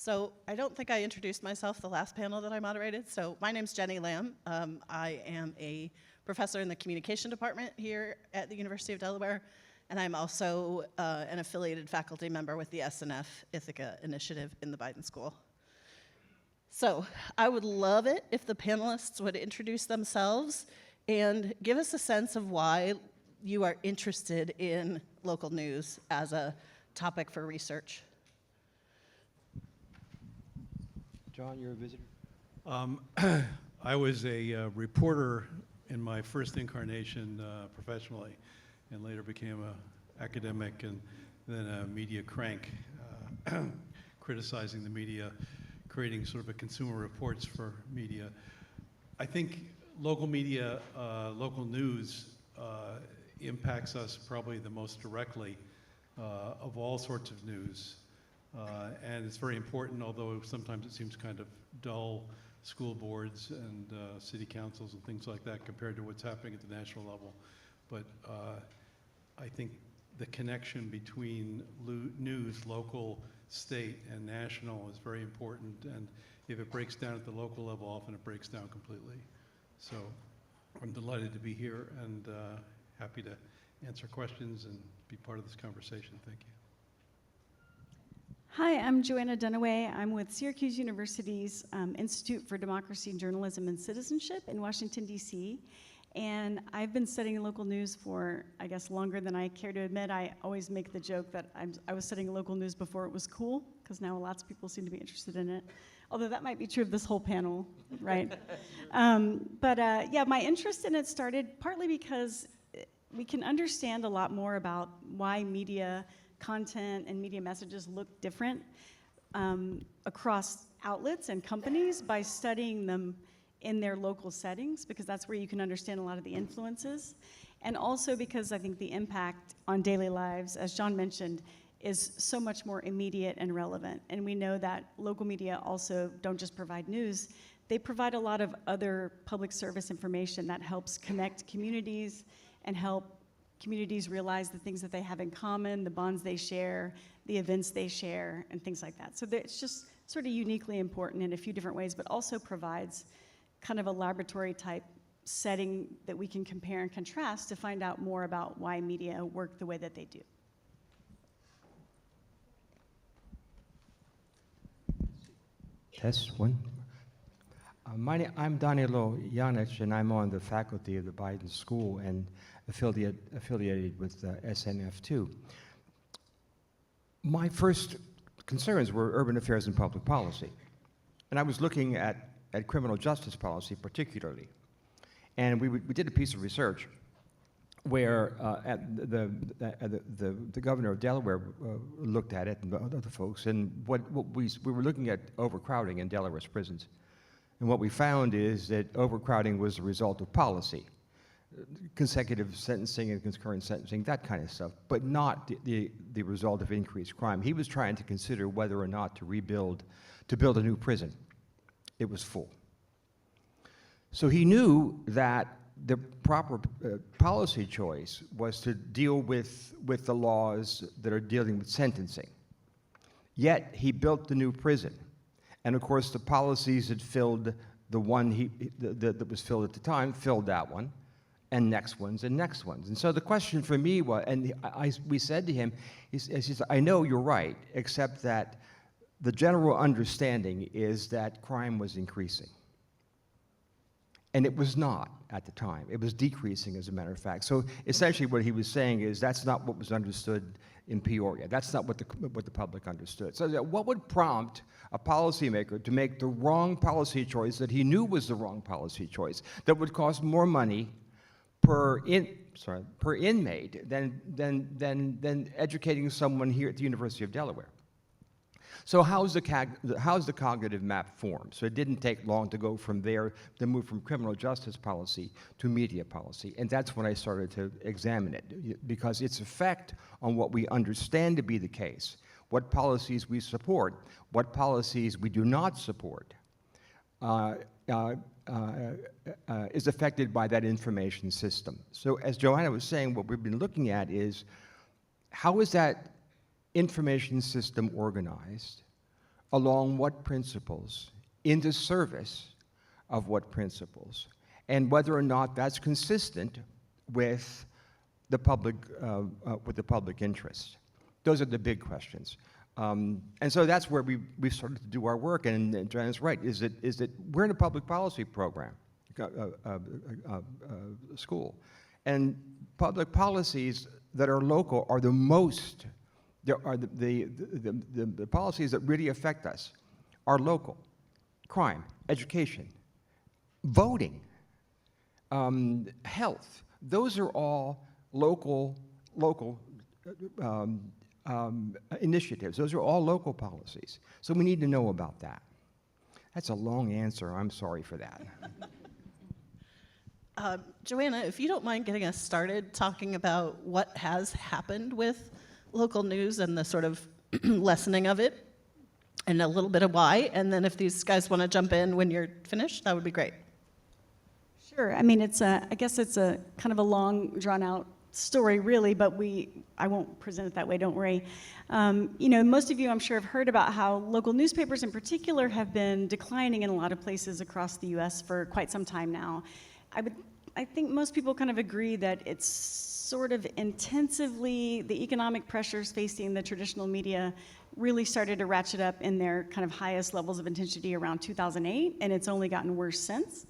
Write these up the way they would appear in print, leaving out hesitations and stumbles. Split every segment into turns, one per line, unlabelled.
So I don't think I introduced myself the last panel that I moderated. So my name's Jenny Lambe. I am a professor in the communication department here at the University of Delaware, and I'm also an affiliated faculty member with the SNF Ithaca Initiative in the Biden School. So I would love it if the panelists would introduce themselves and give us a sense of why you are interested in local news as a topic for research.
John, you're a visitor?
I was a reporter in my first incarnation professionally, and later became an academic and then a media crank, criticizing the media, creating sort of a consumer reports for media. I think local media, local news impacts us probably the most directly of all sorts of news. And it's very important, although sometimes it seems kind of dull, school boards and city councils and things like that compared to what's happening at the national level. But I think the connection between news, local, state, and national is very important. And if it breaks down at the local level, often it breaks down completely. So I'm delighted to be here and happy to answer questions and be part of this conversation. Thank you.
Hi, I'm Johanna Dunaway. I'm with Syracuse University's Institute for Democracy, Journalism, and Citizenship in Washington, D.C. And I've been studying local news for, I guess, longer than I care to admit. I always make the joke that I was studying local news before it was cool, because now lots of people seem to be interested in it. Although that might be true of this whole panel, right? Yeah, my interest in it started partly because we can understand a lot more about why media content and media messages look different across outlets and companies by studying them in their local settings, because that's where you can understand a lot of the influences. And also because I think the impact on daily lives, as John mentioned, is so much more immediate and relevant. And we know that local media also don't just provide news, they provide a lot of other public service information that helps connect communities and help communities realize the things that they have in common, the bonds they share, the events they share, and things like that. So it's just sort of uniquely important in a few different ways, but also provides kind of a laboratory type setting that we can compare and contrast to find out more about why media work the way that they do.
Test one. I'm Danilo Yanich, and I'm on the faculty of the Biden School and affiliated with SNF too. My first concerns were urban affairs and public policy. And I was looking at criminal justice policy particularly. And we did a piece of research where the governor of Delaware looked at it, and other folks, and we were looking at overcrowding in Delaware's prisons. And what we found is that overcrowding was the result of policy, consecutive sentencing and concurrent sentencing, that kind of stuff, but not the result of increased crime. He was trying to consider whether or not to build a new prison. It was full. So he knew that the proper policy choice was to deal with the laws that are dealing with sentencing. Yet he built the new prison. And of course, the policies that filled the one that was filled at the time filled that one, and next ones, and next ones. And so the question for me was, and we said to him, he said, I know you're right, except that the general understanding is that crime was increasing. And it was not at the time. It was decreasing, as a matter of fact. So essentially what he was saying is that's not what was understood in Peoria. That's not what the public understood. So what would prompt a policymaker to make the wrong policy choice that he knew was the wrong policy choice, that would cost more money per inmate than educating someone here at the University of Delaware? So how's the cognitive map formed? So it didn't take long to go from there, to move from criminal justice policy to media policy. And that's when I started to examine it, because its effect on what we understand to be the case, what policies we support, what policies we do not support, is affected by that information system. So as Johanna was saying, what we've been looking at is how is that information system organized? along what principles, into service of what principles, and whether or not that's consistent with the public interest. Those are the big questions. And so that's where we started to do our work, and Joanna's right, is that we're in a public policy program, school, and public policies that are local are the most, the policies that really affect us are local. Crime, education, voting, health, those are all local initiatives. Those are all local policies. So we need to know about that. That's a long answer. I'm sorry for that.
Johanna, if you don't mind getting us started talking about what has happened with local news and the sort of lessening of it, and a little bit of why, and then if these guys want to jump in when you're finished, that would be great.
Sure. I mean, I guess it's a kind of a long, drawn-out story, really, but I won't present it that way, don't worry. You know, most of you, I'm sure, have heard about how local newspapers in particular have been declining in a lot of places across the U.S. for quite some time now. I think most people kind of agree that it's sort of intensively, the economic pressures facing the traditional media really started to ratchet up in their kind of highest levels of intensity around 2008, and it's only gotten worse since.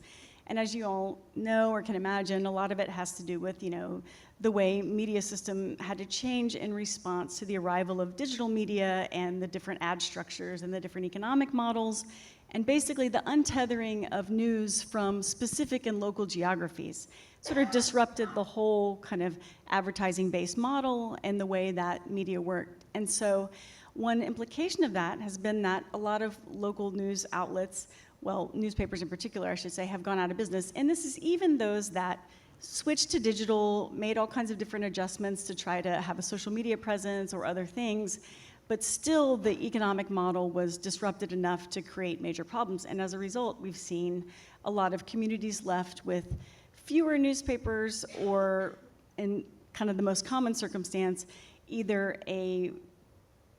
And as you all know or can imagine, a lot of it has to do with, you know, the way media system had to change in response to the arrival of digital media and the different ad structures and the different economic models, and basically the untethering of news from specific and local geographies sort of disrupted the whole kind of advertising-based model and the way that media worked. And so one implication of that has been that a lot of local news outlets, well, newspapers in particular, I should say, have gone out of business. And this is even those that switched to digital, made all kinds of different adjustments to try to have a social media presence or other things, but still the economic model was disrupted enough to create major problems. And as a result, we've seen a lot of communities left with fewer newspapers, or in kind of the most common circumstance, either a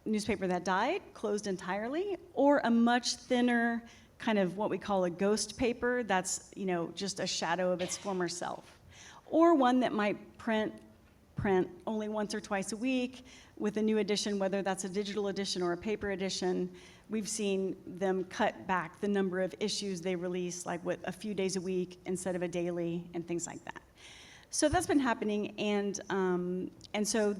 newspaper that died, closed entirely, or a much thinner kind of what we call a ghost paper that's, you know, just a shadow of its former self. Or one that might print only once or twice a week with a new edition, whether that's a digital edition or a paper edition. We've seen them cut back the number of issues they release, like with a few days a week instead of a daily, and things like that. So that's been happening, and so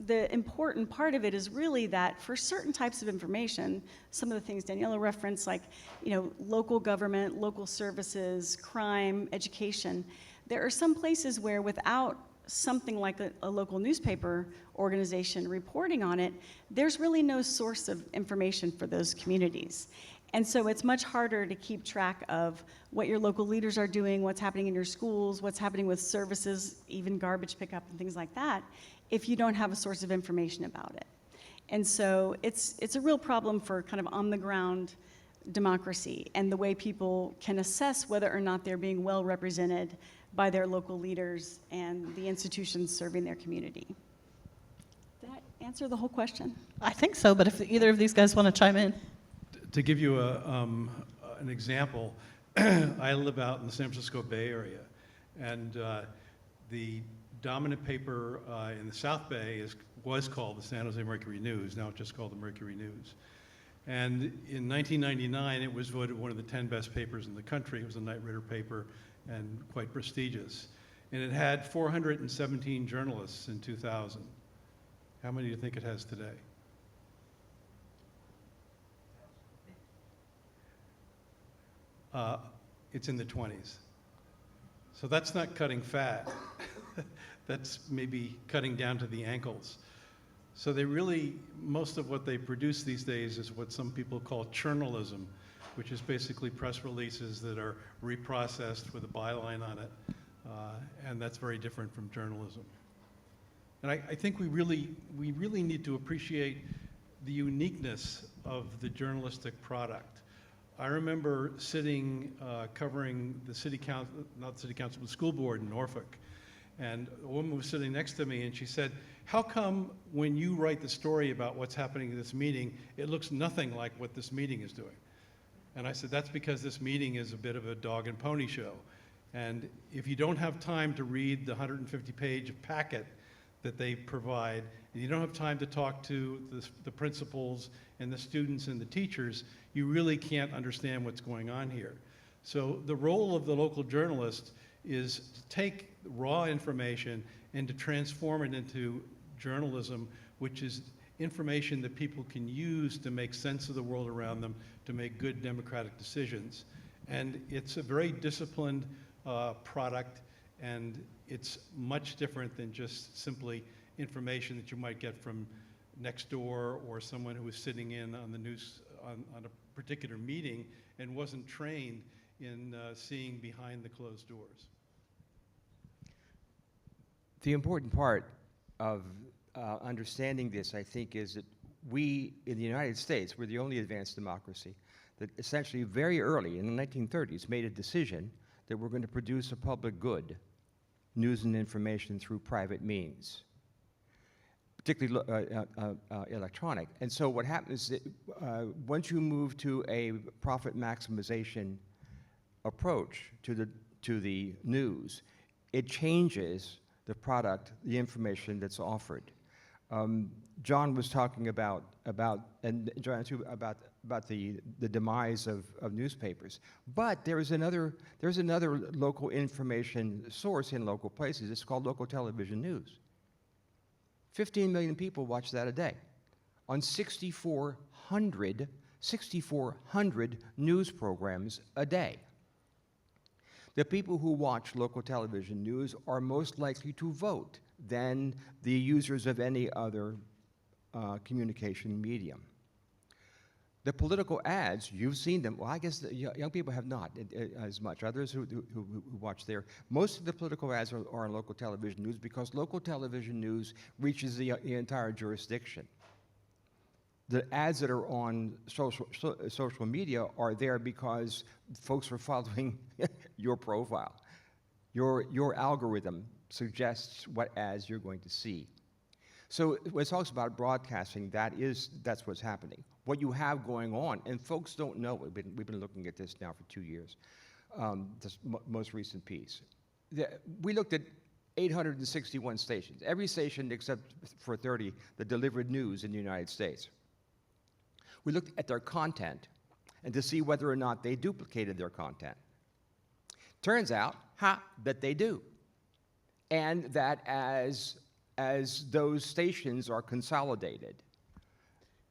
the important part of it is really that for certain types of information, some of the things Daniela referenced, like, you know, local government, local services, crime, education, there are some places where without something like a local newspaper organization reporting on it, there's really no source of information for those communities. And so it's much harder to keep track of what your local leaders are doing, what's happening in your schools, what's happening with services, even garbage pickup and things like that, if you don't have a source of information about it. And so it's a real problem for kind of on-the-ground democracy and the way people can assess whether or not they're being well represented by their local leaders and the institutions serving their community. Did that answer the whole question?
I think so, but if either of these guys want to chime in.
To give you an example, I live out in the San Francisco Bay Area, and the dominant paper in the South Bay was called the San Jose Mercury News. Now it's just called the Mercury News. And in 1999, it was voted one of the 10 best papers in the country. It was a Knight Ridder paper and quite prestigious. And it had 417 journalists in 2000. How many do you think it has today? It's in the 20s. So that's not cutting fat. That's maybe cutting down to the ankles. So they really, most of what they produce these days is what some people call churnalism, which is basically press releases that are reprocessed with a byline on it. And that's very different from journalism. And I think we really need to appreciate the uniqueness of the journalistic product. I remember sitting covering the city council, not the city council, but the school board in Norfolk. And a woman was sitting next to me, and she said, how come when you write the story about what's happening at this meeting, it looks nothing like what this meeting is doing? And I said, that's because this meeting is a bit of a dog and pony show. And if you don't have time to read the 150-page packet that they provide, and you don't have time to talk to the principals and the students and the teachers, you really can't understand what's going on here. So the role of the local journalist is to take raw information and to transform it into journalism, which is information that people can use to make sense of the world around them, to make good democratic decisions. And it's a very disciplined product, and it's much different than just simply information that you might get from next door or someone who was sitting in on the news on a particular meeting and wasn't trained in seeing behind the closed doors.
The important part of understanding this, I think, is that we, in the United States, we're the only advanced democracy that essentially very early in the 1930s made a decision that we're going to produce a public good, news and information through private means, particularly electronic. And so what happens is that once you move to a profit maximization approach to the news, it changes the product, the information that's offered. John was talking about and Joanna too, about the demise of newspapers. But there's another local information source in local places. It's called local television news. 15 million people watch that a day on 6,400 news programs a day. The people who watch local television news are most likely to vote than the users of any other communication medium. The political ads, you've seen them. Well, I guess the young people have not as much. Others who watch there. Most of the political ads are on local television news because local television news reaches the entire jurisdiction. The ads that are on social media are there because folks are following your profile. Your algorithm suggests what ads you're going to see. So when it talks about broadcasting, that's what's happening. What you have going on, and folks don't know it. We've been looking at this now for 2 years, this most recent piece. We looked at 861 stations, every station except for 30 that delivered news in the United States. We looked at their content and to see whether or not they duplicated their content. Turns out, that they do. And that as those stations are consolidated.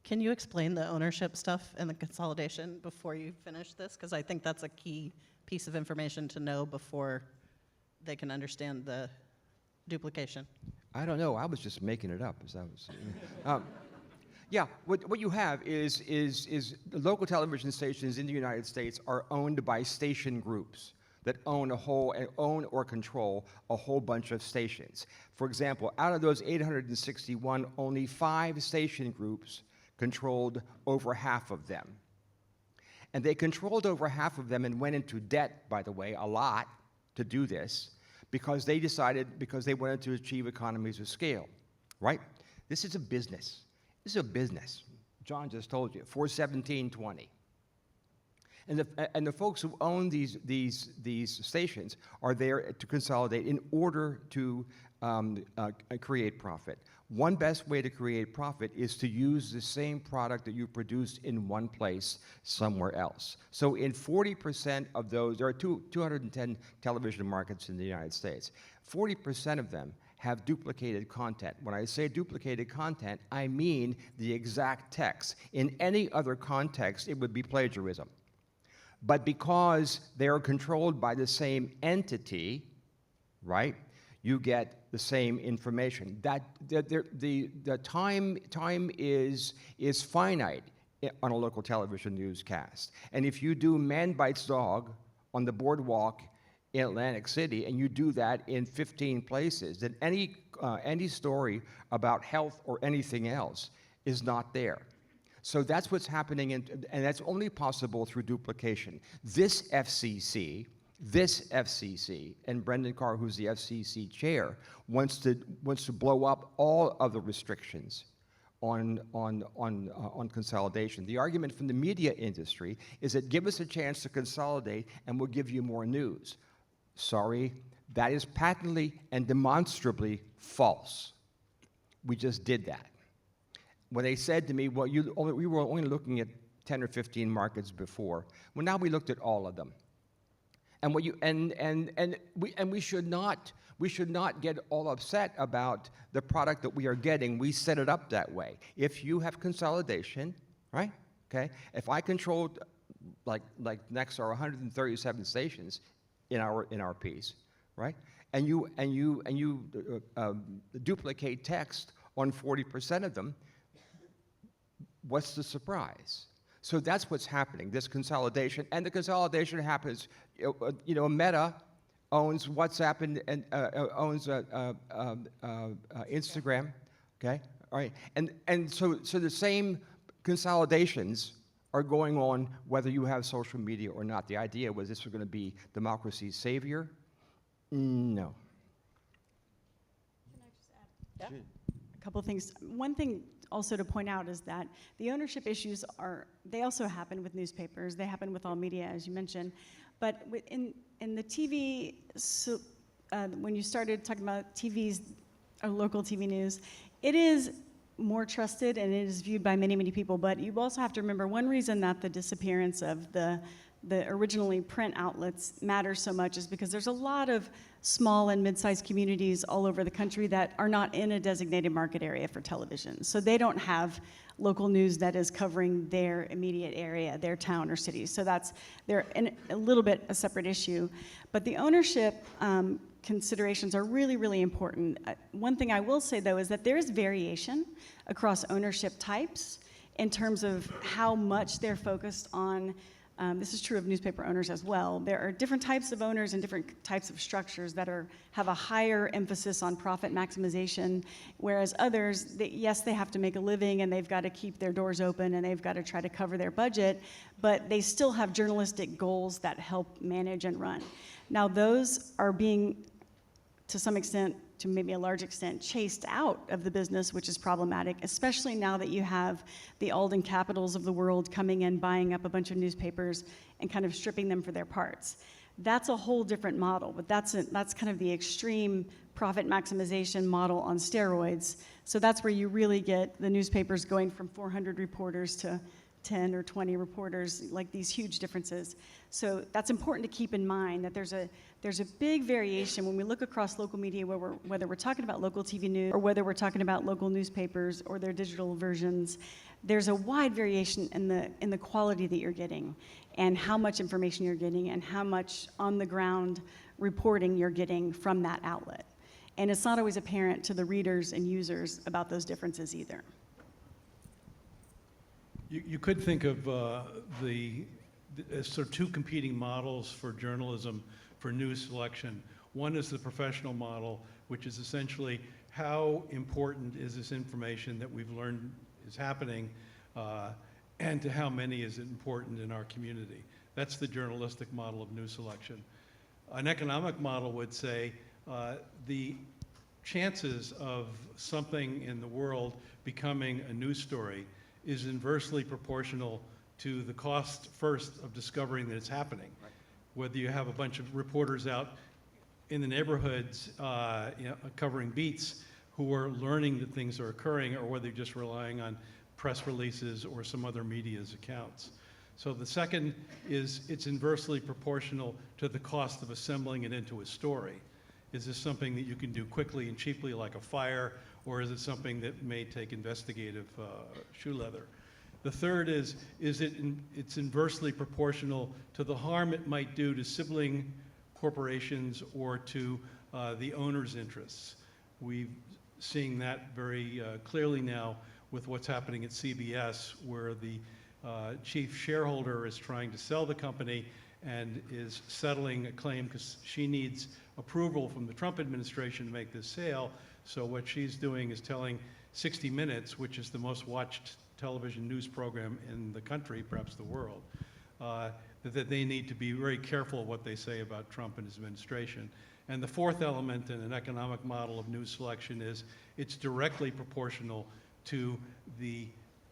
Can you explain the ownership stuff and the consolidation before you finish this? Because I think that's a key piece of information to know before they can understand the duplication.
I don't know. I was just making it up as I was. Yeah, what you have is the local television stations in the United States are owned by station groups that own or control a whole bunch of stations. For example, out of those 861, only 5 station groups controlled over half of them. And they controlled over half of them and went into debt, by the way, a lot to do this, because they wanted to achieve economies of scale, right? This is a business. This is a business. John just told you, 417.20. And the folks who own these stations are there to consolidate in order to create profit. One best way to create profit is to use the same product that you produced in one place somewhere else. So in 40% of those, there are 210 television markets in the United States. 40% of them have duplicated content. When I say duplicated content, I mean the exact text. In any other context, it would be plagiarism. But because they are controlled by the same entity, right, you get the same information. The time is finite on a local television newscast. And if you do Man Bites Dog on the boardwalk in Atlantic City, and you do that in 15 places, then any story about health or anything else is not there. So that's what's happening, and that's only possible through duplication. This FCC, This FCC, and Brendan Carr, who's the FCC chair, wants to blow up all of the restrictions on consolidation. The argument from the media industry is that give us a chance to consolidate and we'll give you more news. Sorry, that is patently and demonstrably false. We just did that. When they said to me, well, we were only looking at 10 or 15 markets before. Well, now we looked at all of them. And we should not get all upset about the product that we are getting. We set it up that way. If you have consolidation, right? Okay. If I controlled like next are 137 stations in our piece, right? And you duplicate text on 40% of them, what's the surprise? So that's what's happening, this consolidation. And the consolidation happens, Meta owns WhatsApp and owns Instagram, okay? All right, and so the same consolidations are going on whether you have social media or not. The idea was this was going to be democracy's savior. No.
Can I just add a couple of things? One thing also to point out is that the ownership issues they also happen with newspapers. They happen with all media, as you mentioned. But in the TV, when you started talking about TVs, or local TV news, it is more trusted and it is viewed by many, many people. But you also have to remember one reason that the disappearance of the originally print outlets matters so much is because there's a lot of small and mid-sized communities all over the country that are not in a designated market area for television. So they don't have local news that is covering their immediate area, their town or city. So they're in a little bit a separate issue. But the ownership considerations are really, really important. One thing I will say, though, is that there is variation across ownership types in terms of how much they're focused on. This is true of newspaper owners as well. There are different types of owners and different types of structures that have a higher emphasis on profit maximization, whereas others, yes, they have to make a living and they've got to keep their doors open and they've got to try to cover their budget, but they still have journalistic goals that help manage and run. Now, those are being, to some extent, to maybe a large extent, chased out of the business, which is problematic, especially now that you have the Alden Capitals of the world coming in, buying up a bunch of newspapers and kind of stripping them for their parts. That's a whole different model, but that's kind of the extreme profit maximization model on steroids. So that's where you really get the newspapers going from 400 reporters to 10 or 20 reporters, like these huge differences. So that's important to keep in mind, that there's a big variation when we look across local media, whether we're talking about local TV news or whether we're talking about local newspapers or their digital versions. There's a wide variation in the quality that you're getting and how much information you're getting and how much on-the-ground reporting you're getting from that outlet. And it's not always apparent to the readers and users about those differences either.
You could think of as sort of two competing models for journalism for news selection. One is the professional model, which is essentially how important is this information that we've learned is happening, and to how many is it important in our community. That's the journalistic model of news selection. An economic model would say the chances of something in the world becoming a news story is inversely proportional to the cost first of discovering that it's happening. Right. Whether you have a bunch of reporters out in the neighborhoods covering beats who are learning that things are occurring, or whether you're just relying on press releases or some other media's accounts. So the second is it's inversely proportional to the cost of assembling it into a story. Is this something that you can do quickly and cheaply like a fire, or is it something that may take investigative shoe leather? The third is it's inversely proportional to the harm it might do to sibling corporations or to the owner's interests. We're seeing that very clearly now with what's happening at CBS, where the chief shareholder is trying to sell the company and is settling a claim because she needs approval from the Trump administration to make this sale. So what she's doing is telling 60 Minutes, which is the most watched television news program in the country, perhaps the world, that they need to be very careful what they say about Trump and his administration. And the fourth element in an economic model of news selection is it's directly proportional to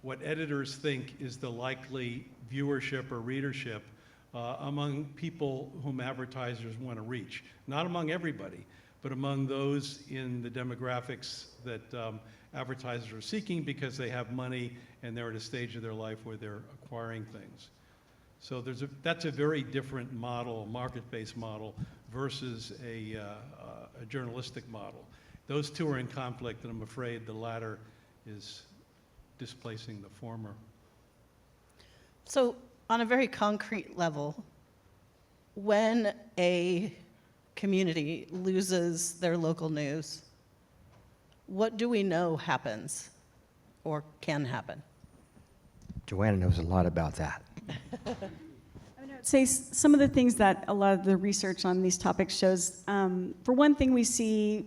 what editors think is the likely viewership or readership among people whom advertisers want to reach. Not among everybody, but among those in the demographics that advertisers are seeking because they have money and they're at a stage of their life where they're acquiring things. So that's a very different model, a market-based model, versus a journalistic model. Those two are in conflict, and I'm afraid the latter is displacing the former.
So on a very concrete level, when a community loses their local news, what do we know happens or can happen?
Johanna knows a lot about that.
I would say some of the things that a lot of the research on these topics shows, for one thing, we see,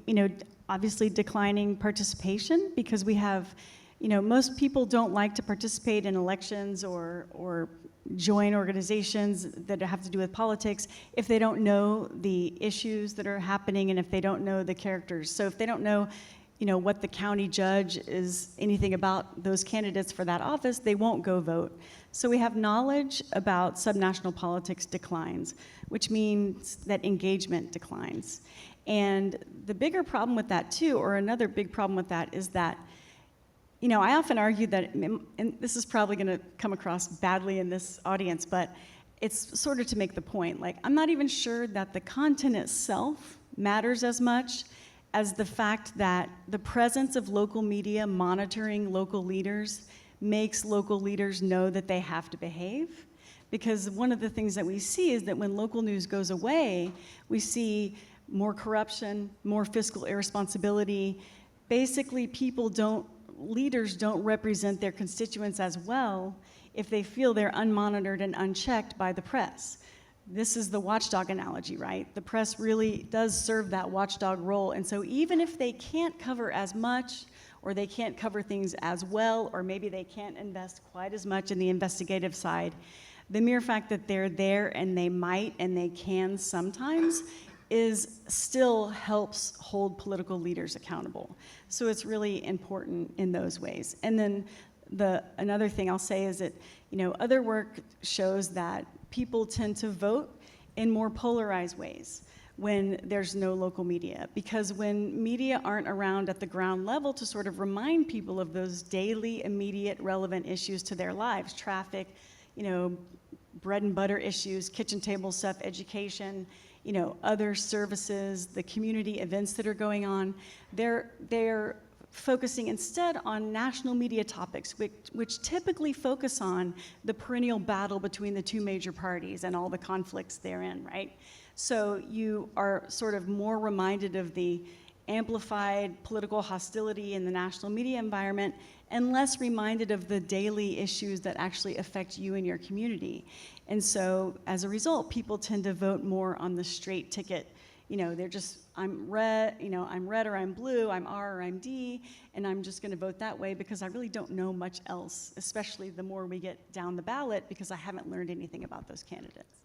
obviously declining participation because we have, most people don't like to participate in elections or join organizations that have to do with politics if they don't know the issues that are happening and if they don't know the characters. So if they don't know, what the county judge is anything about those candidates for that office, they won't go vote. So we have knowledge about subnational politics declines, which means that engagement declines. And the bigger problem with that too, or another big problem with that, is that, I often argue that, and this is probably going to come across badly in this audience, but it's sort of to make the point. Like, I'm not even sure that the content itself matters as much as the fact that the presence of local media monitoring local leaders makes local leaders know that they have to behave. Because one of the things that we see is that when local news goes away, we see more corruption, more fiscal irresponsibility. Basically, leaders don't represent their constituents as well if they feel they're unmonitored and unchecked by the press. This is the watchdog analogy, right? The press really does serve that watchdog role. And so even if they can't cover as much, or they can't cover things as well, or maybe they can't invest quite as much in the investigative side, the mere fact that they're there and they might and they can sometimes still helps hold political leaders accountable. So it's really important in those ways. And then another thing I'll say is that, other work shows that people tend to vote in more polarized ways when there's no local media. Because when media aren't around at the ground level to sort of remind people of those daily, immediate, relevant issues to their lives, traffic, bread and butter issues, kitchen table stuff, education, other services, the community events that are going on, they're focusing instead on national media topics, which typically focus on the perennial battle between the two major parties and all the conflicts therein, right? So you are sort of more reminded of the amplified political hostility in the national media environment and less reminded of the daily issues that actually affect you and your community. And so as a result, people tend to vote more on the straight ticket. They're just, I'm red or I'm blue, I'm R or I'm D, and I'm just gonna vote that way because I really don't know much else, especially the more we get down the ballot because I haven't learned anything about those candidates.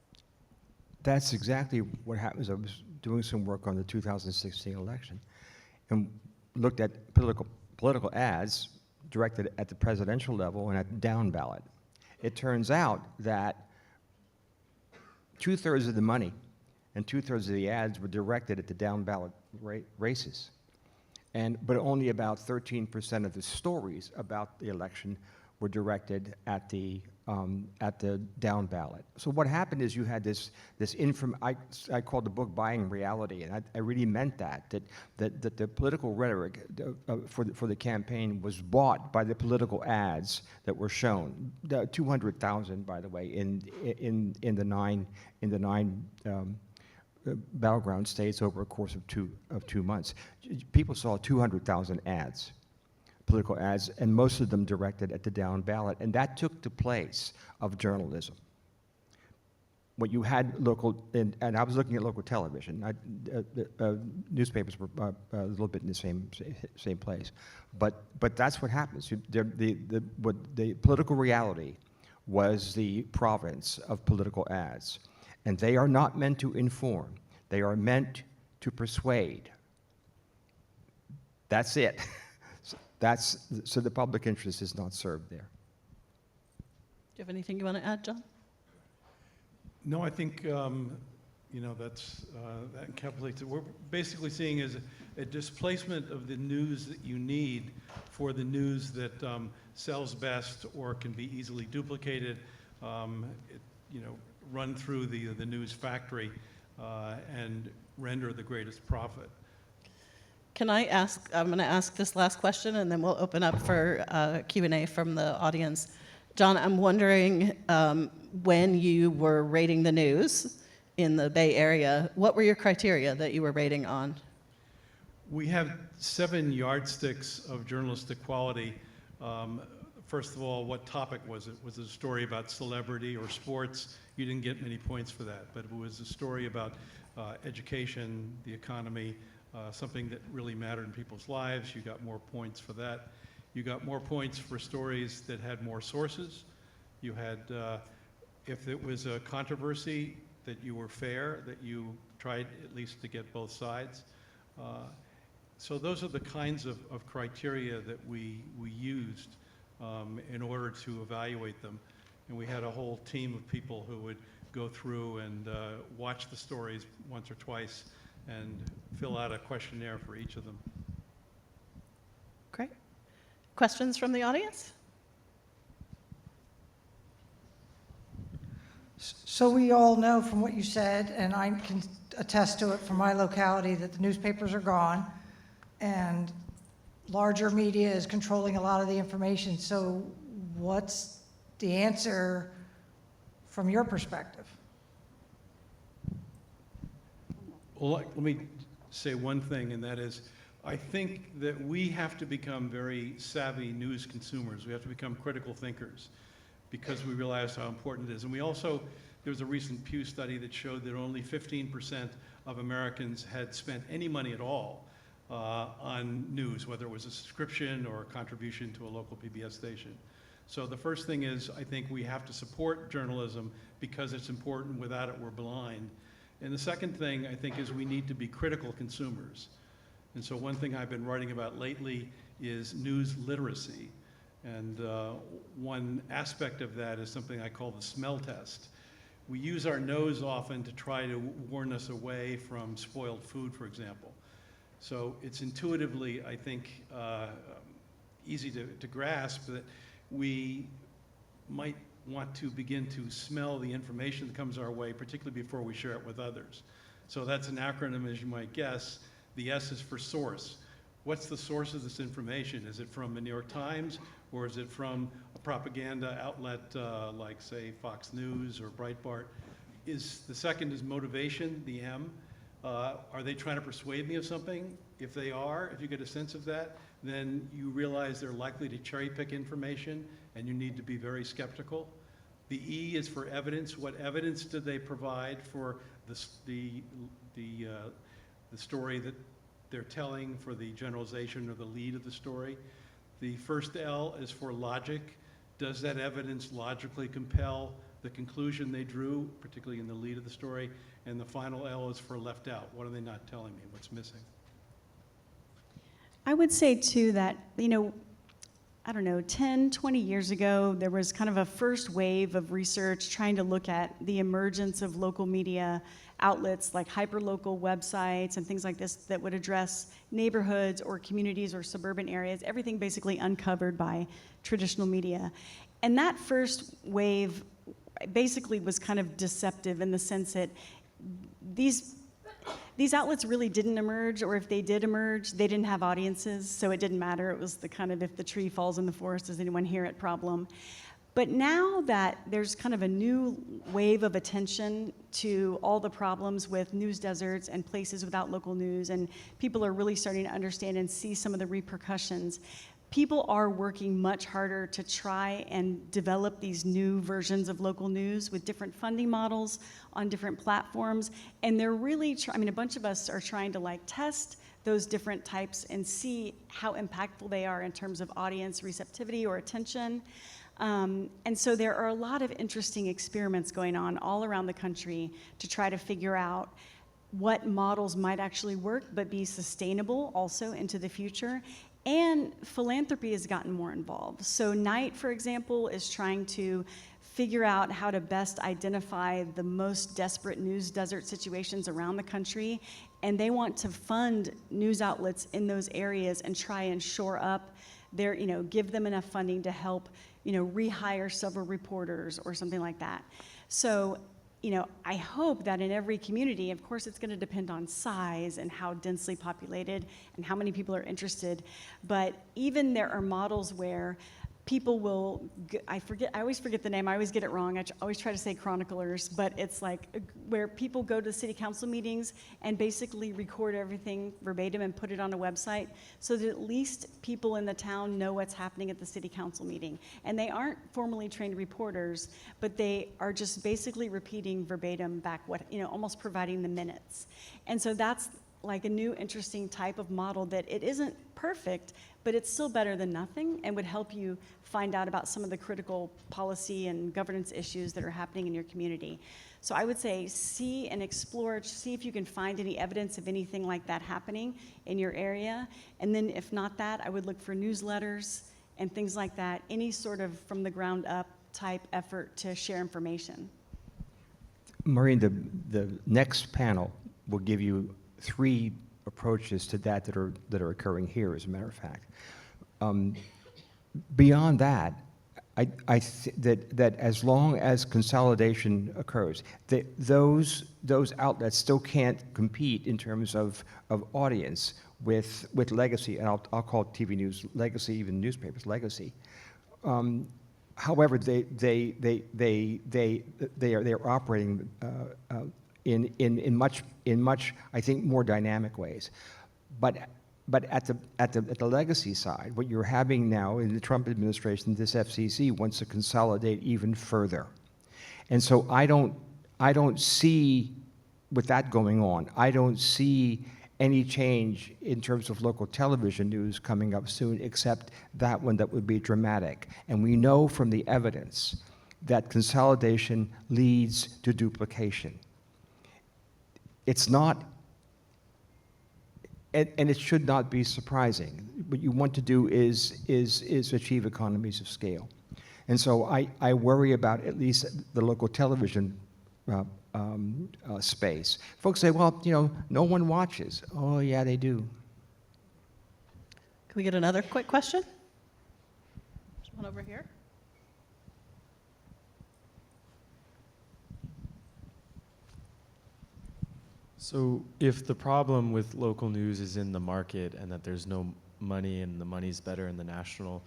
That's exactly what happens. I was doing some work on the 2016 election and looked at political ads directed at the presidential level and at down ballot. It turns out that 2/3 of the money and 2/3 of the ads were directed at the down ballot races. But only about 13% of the stories about the election were directed at the down ballot. So what happened is you had this I called the book Buying Reality, and I really meant that the political rhetoric for the campaign was bought by the political ads that were shown. 200,000, by the way, in the nine battleground states over a course of two months. People saw 200,000 ads. Political ads, and most of them directed at the down ballot, and that took the place of journalism. What you had local, and I was looking at local television. Newspapers were a little bit in the same place, but that's what happens. The political reality was the province of political ads. And they are not meant to inform. They are meant to persuade. That's it. So the public interest is not served there.
Do you have anything you want to add, John?
No, I think, that encapsulates it. We're basically seeing is a displacement of the news that you need for the news that sells best or can be easily duplicated, run through the news factory and render the greatest profit.
Can I ask, I'm going to ask this last question, and then we'll open up for Q&A from the audience. John, I'm wondering, when you were rating the news in the Bay Area, what were your criteria that you were rating on?
We have 7 yardsticks of journalistic quality. First of all, what topic was it? Was it a story about celebrity or sports? You didn't get many points for that, but it was a story about education, the economy, something that really mattered in people's lives. You got more points for that. You got more points for stories that had more sources. You had, if it was a controversy, that you were fair, that you tried at least to get both sides. So those are the kinds of criteria that we used in order to evaluate them. And we had a whole team of people who would go through and watch the stories once or twice and fill out a questionnaire for each of them.
Great. Questions from the audience?
So we all know from what you said, and I can attest to it from my locality, that the newspapers are gone and larger media is controlling a lot of the information. So what's the answer from your perspective?
Well, let me say one thing, and that is, I think that we have to become very savvy news consumers. We have to become critical thinkers because we realize how important it is. And we also, there was a recent Pew study that showed that only 15% of Americans had spent any money at all on news, whether it was a subscription or a contribution to a local PBS station. So the first thing is, I think we have to support journalism because it's important. Without it, we're blind. And the second thing, I think, is we need to be critical consumers. And so one thing I've been writing about lately is news literacy. And one aspect of that is something I call the smell test. We use our nose often to try to warn us away from spoiled food, for example. So it's intuitively, I think, easy to grasp that we might want to begin to smell the information that comes our way, particularly before we share it with others. So that's an acronym, as you might guess. The S is for source. What's the source of this information? Is it from the New York Times, or is it from a propaganda outlet like, say, Fox News or Breitbart? The second is motivation, the M. Are they trying to persuade me of something? If they are, if you get a sense of that, then you realize they're likely to cherry pick information, and you need to be very skeptical. The E is for evidence. What evidence did they provide for the story that they're telling, for the generalization or the lead of the story? The first L is for logic. Does that evidence logically compel the conclusion they drew, particularly in the lead of the story? And the final L is for left out. What are they not telling me? What's missing?
I would say, too, that, I don't know, 10, 20 years ago, there was kind of a first wave of research trying to look at the emergence of local media outlets like hyperlocal websites and things like this that would address neighborhoods or communities or suburban areas, everything basically uncovered by traditional media. And that first wave basically was kind of deceptive in the sense that these outlets really didn't emerge, or if they did emerge, they didn't have audiences, so it didn't matter. It was the kind of, if the tree falls in the forest, does anyone hear it problem. But now that there's kind of a new wave of attention to all the problems with news deserts and places without local news, and people are really starting to understand and see some of the repercussions, people are working much harder to try and develop these new versions of local news with different funding models on different platforms. And they're really, a bunch of us are trying to test those different types and see how impactful they are in terms of audience receptivity or attention. And so there are a lot of interesting experiments going on all around the country to try to figure out what models might actually work but be sustainable also into the future. And philanthropy has gotten more involved. So Knight, for example, is trying to figure out how to best identify the most desperate news desert situations around the country. And they want to fund news outlets in those areas and try and shore up their, give them enough funding to help, rehire several reporters or something like that. So, I hope that in every community, of course, it's going to depend on size and how densely populated and how many people are interested. But even there are models where people will, I always forget the name, I always get it wrong, I always try to say chroniclers, but it's like where people go to city council meetings and basically record everything verbatim and put it on a website so that at least people in the town know what's happening at the city council meeting. And they aren't formally trained reporters, but they are just basically repeating verbatim back what, almost providing the minutes. And so that's like a new interesting type of model that it isn't perfect, but it's still better than nothing and would help you find out about some of the critical policy and governance issues that are happening in your community. So I would say see and explore, see if you can find any evidence of anything like that happening in your area. And then if not that, I would look for newsletters and things like that, any sort of from the ground up type effort to share information.
Maureen, the next panel will give you 3 approaches to that are occurring here, as a matter of fact. Beyond that, that as long as consolidation occurs, those outlets still can't compete in terms of audience with legacy, and I'll call TV news legacy, even newspapers legacy. However, they are operating in much I think more dynamic ways, but at the legacy side, what you're having now in the Trump administration, this FCC wants to consolidate even further, and so I don't see, with that going on, I don't see any change in terms of local television news coming up soon, except that one that would be dramatic. And we know from the evidence that consolidation leads to duplication. It's not, and it should not be surprising. What you want to do is achieve economies of scale. And so I worry about at least the local television space. Folks say, well, no one watches. Oh, yeah, they do.
Can we get another quick question? There's one over here.
So if the problem with local news is in the market and that there's no money and the money's better in the national,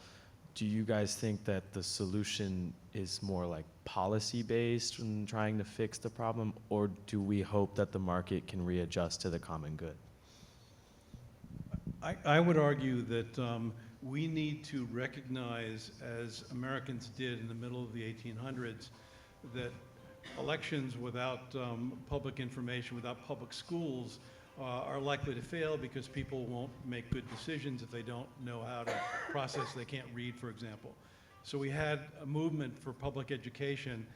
do you guys think that the solution is more like policy-based in trying to fix the problem, or do we hope that the market can readjust to the common good?
I would argue that we need to recognize, as Americans did in the middle of the 1800s, that elections without public information, without public schools, are likely to fail because people won't make good decisions if they don't know how to process. They can't read, for example. So we had a movement for public education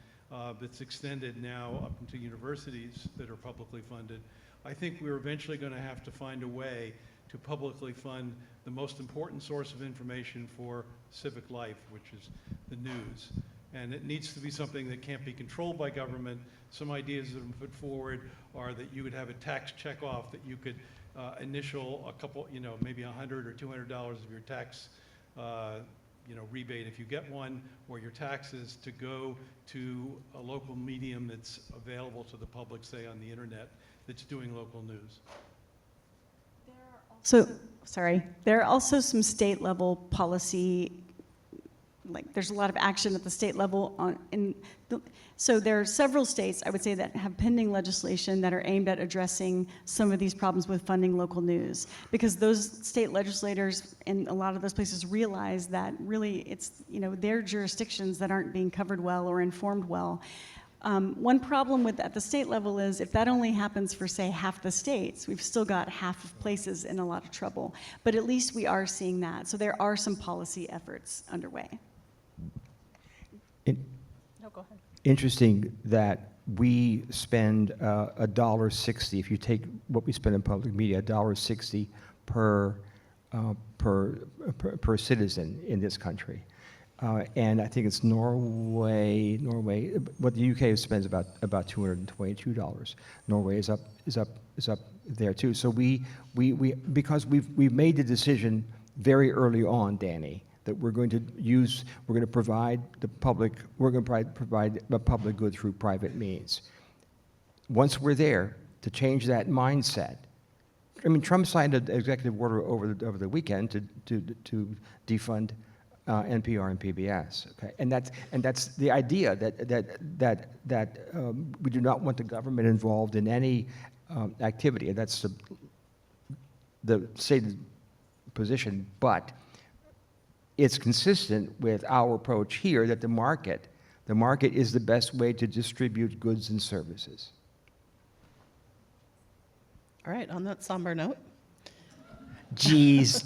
that's extended now up into universities that are publicly funded. I think we're eventually going to have to find a way to publicly fund the most important source of information for civic life, which is the news. And it needs to be something that can't be controlled by government. Some ideas that have been put forward are that you would have a tax checkoff that you could initial a couple, maybe $100 or $200 of your tax, rebate if you get one, or your taxes to go to a local medium that's available to the public, say on the internet, that's doing local news.
So, there are also some state level policy, like there's a lot of action at the state level so there are several states, I would say, that have pending legislation that are aimed at addressing some of these problems with funding local news, because those state legislators in a lot of those places realize that really it's, their jurisdictions that aren't being covered well or informed well. One problem at the state level is if that only happens for, say, half the states, we've still got half of places in a lot of trouble. But at least we are seeing that. So there are some policy efforts underway.
No, go ahead.
Interesting that we spend $1.60, if you take what we spend in public media, $1.60 per citizen in this country. And I think it's Norway, what the UK spends about $222. Norway is up there too. So because we've made the decision very early on, Danny, that we're going to provide the public good through private means. Once we're there, to change that mindset. I mean, Trump signed an executive order over the weekend to defund NPR and PBS. Okay, and that's the idea that we do not want the government involved in any activity. That's the stated position, but it's consistent with our approach here that the market is the best way to distribute goods and services.
All right, on that somber note,
Geez,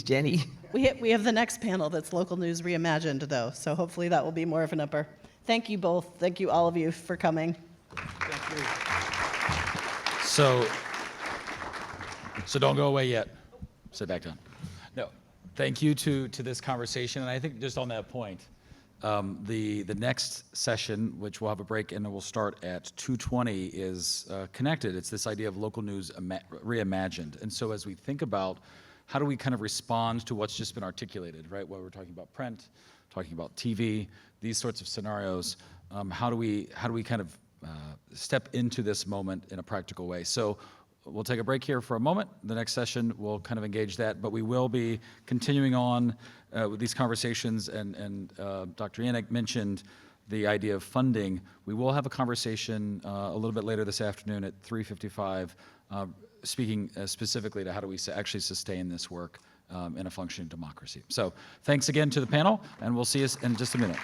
Jenny.
we have the next panel that's local news reimagined, though, so hopefully that will be more of an upper. Thank you both. Thank you, all of you, for coming.
Thank you.
So don't go away yet. Sit back down. No, thank you to this conversation, and I think just on that point, the next session, which we'll have a break and we'll start at 2:20, is connected. It's this idea of local news reimagined. And so as we think about how do we kind of respond to what's just been articulated, right? What we're talking about print, talking about TV, these sorts of scenarios, how do we kind of step into this moment in a practical way? So we'll take a break here for a moment. The next session, we'll kind of engage that, but we will be continuing on with these conversations, and Dr. Yanich mentioned the idea of funding. We will have a conversation a little bit later this afternoon at 3:55, speaking specifically to how do we actually sustain this work in a functioning democracy. So thanks again to the panel, and we'll see you in just a minute.